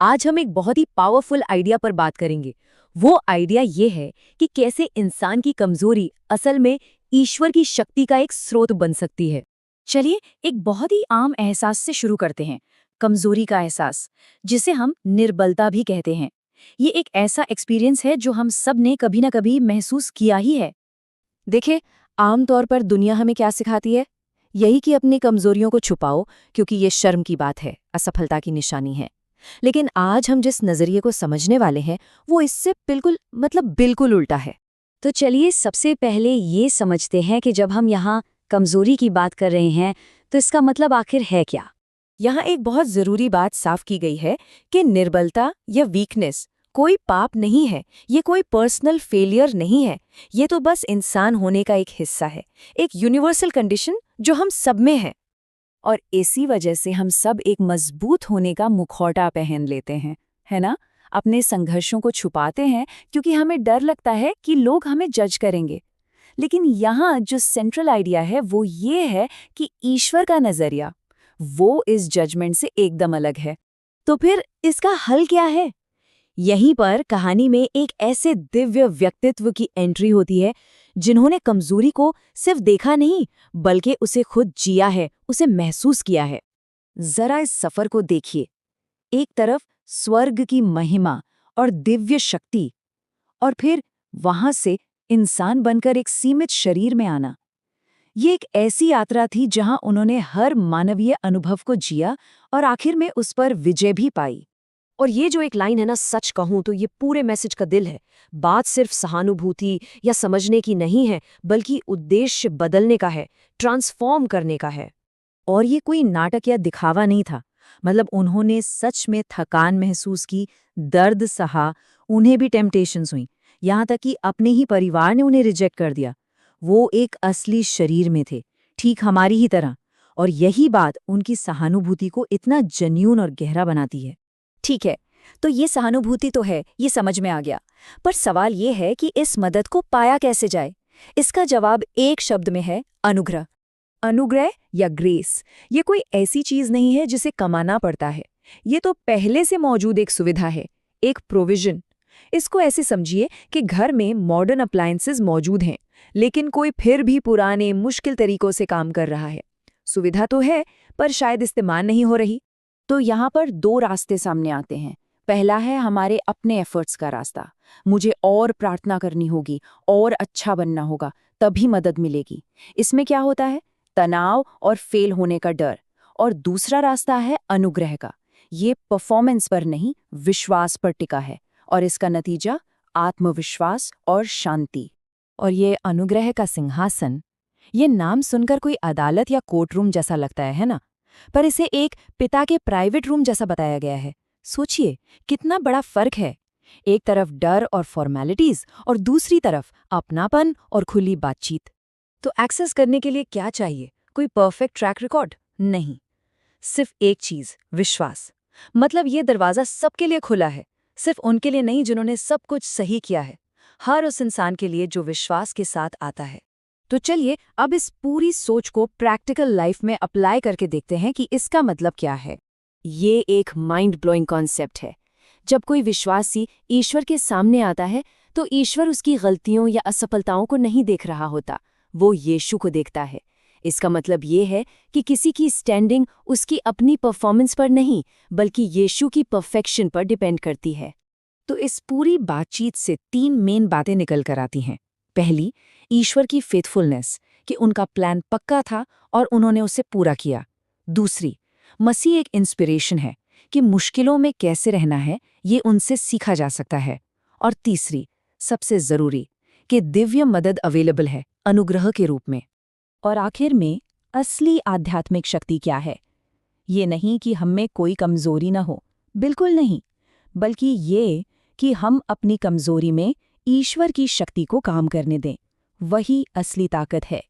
आज हम एक बहुत ही पावरफुल आइडिया पर बात करेंगे। वो आइडिया ये है कि कैसे इंसान की कमजोरी असल में ईश्वर की शक्ति का एक स्रोत बन सकती है। चलिए एक बहुत ही आम एहसास से शुरू करते हैं। कमजोरी का एहसास, जिसे हम निर्बलता भी कहते हैं। ये एक ऐसा एक्सपीरियंस है जो हम सब ने कभी ना कभी महसूस किया ही है। देखिए, आमतौर पर दुनिया हमें क्या सिखाती है? यही कि अपनी कमजोरियों को छुपाओ, क्योंकि ये शर्म की बात है, असफलता की निशानी है। लेकिन आज हम जिस नजरिए को समझने वाले हैं वो इससे बिल्कुल उल्टा है। तो चलिए सबसे पहले ये समझते हैं कि जब हम यहाँ कमजोरी की बात कर रहे हैं तो इसका मतलब आखिर है क्या। यहाँ एक बहुत जरूरी बात साफ की गई है कि निर्बलता या वीकनेस कोई पाप नहीं है, ये कोई पर्सनल फेलियर नहीं है। ये तो बस इंसान होने का एक हिस्सा है, एक यूनिवर्सल कंडीशन जो हम सब में है। और इसी वजह से हम सब एक मजबूत होने का मुखौटा पहन लेते हैं, है ना? अपने संघर्षों को छुपाते हैं क्योंकि हमें डर लगता है कि लोग हमें जज करेंगे। लेकिन यहाँ जो सेंट्रल आइडिया है वो ये है कि ईश्वर का नजरिया वो इस जजमेंट से एकदम अलग है। तो फिर इसका हल क्या है? यहीं पर कहानी में एक ऐसे दिव्य व्यक्तित्व की एंट्री होती है जिन्होंने कमजोरी को सिर्फ देखा नहीं बल्कि उसे खुद जिया है, उसे महसूस किया है। जरा इस सफर को देखिए। एक तरफ स्वर्ग की महिमा और दिव्य शक्ति, और फिर वहां से इंसान बनकर एक सीमित शरीर में आना। ये एक ऐसी यात्रा थी जहां उन्होंने हर मानवीय अनुभव को जिया और आखिर में उस पर विजय भी पाई। और ये जो एक लाइन है ना, सच कहूं तो ये पूरे मैसेज का दिल है। बात सिर्फ सहानुभूति या समझने की नहीं है, बल्कि उद्देश्य बदलने का है, ट्रांसफॉर्म करने का है। और ये कोई नाटक या दिखावा नहीं था। उन्होंने सच में थकान महसूस की, दर्द सहा, उन्हें भी टेम्पटेशंस हुई, यहाँ तक कि अपने ही परिवार ने उन्हें रिजेक्ट कर दिया। वो एक असली शरीर में थे, ठीक हमारी ही तरह। और यही बात उनकी सहानुभूति को इतना जेन्युइन और गहरा बनाती है। ठीक है, तो ये सहानुभूति तो है, ये समझ में आ गया। पर सवाल ये है कि इस मदद को पाया कैसे जाए। इसका जवाब एक शब्द में है, अनुग्रह। अनुग्रह या ग्रेस, ये कोई ऐसी चीज नहीं है जिसे कमाना पड़ता है। ये तो पहले से मौजूद एक सुविधा है, एक प्रोविजन। इसको ऐसे समझिए कि घर में मॉडर्न अप्लायंसेस मौजूद हैं, लेकिन कोई फिर भी पुराने मुश्किल तरीकों से काम कर रहा है। सुविधा तो है, पर शायद इस्तेमाल नहीं हो रही। तो यहाँ पर दो रास्ते सामने आते हैं। पहला है हमारे अपने एफर्ट्स का रास्ता। मुझे और प्रार्थना करनी होगी, और अच्छा बनना होगा, तभी मदद मिलेगी। इसमें क्या होता है? तनाव और फेल होने का डर। और दूसरा रास्ता है अनुग्रह का। ये परफॉर्मेंस पर नहीं, विश्वास पर टिका है, और इसका नतीजा आत्मविश्वास और शांति। और ये अनुग्रह का सिंहासन, ये नाम सुनकर कोई अदालत या कोर्ट रूम जैसा लगता है ना? पर इसे एक पिता के प्राइवेट रूम जैसा बताया गया है। सोचिए कितना बड़ा फर्क है। एक तरफ डर और फॉर्मेलिटीज, और दूसरी तरफ अपनापन और खुली बातचीत। तो एक्सेस करने के लिए क्या चाहिए? कोई परफेक्ट ट्रैक रिकॉर्ड नहीं, सिर्फ एक चीज, विश्वास। ये दरवाजा सबके लिए खुला है, सिर्फ उनके लिए नहीं जिन्होंने सब कुछ सही किया है। हर उस इंसान के लिए जो विश्वास के साथ आता है। तो चलिए अब इस पूरी सोच को प्रैक्टिकल लाइफ में अप्लाई करके देखते हैं कि इसका मतलब क्या है। ये एक माइंड ब्लोइंग कॉन्सेप्ट है। जब कोई विश्वासी ईश्वर के सामने आता है तो ईश्वर उसकी गलतियों या असफलताओं को नहीं देख रहा होता, वो यीशु को देखता है। इसका मतलब ये है कि किसी की स्टैंडिंग उसकी अपनी परफॉर्मेंस पर नहीं, बल्कि यीशु की परफेक्शन पर डिपेंड करती है। तो इस पूरी बातचीत से तीन मेन बातें निकल कर आती हैं। पहली, ईश्वर की फेथफुलनेस, कि उनका प्लान पक्का था और उन्होंने उसे पूरा किया। दूसरी, मसीह एक इंस्पिरेशन है कि मुश्किलों में कैसे रहना है, ये उनसे सीखा जा सकता है। और तीसरी, सबसे जरूरी, कि दिव्य मदद अवेलेबल है अनुग्रह के रूप में। और आखिर में असली आध्यात्मिक शक्ति क्या है? ये नहीं कि हम में कोई कमजोरी न हो, बिल्कुल नहीं, बल्कि ये कि हम अपनी कमजोरी में ईश्वर की शक्ति को काम करने दें। वही असली ताकत है।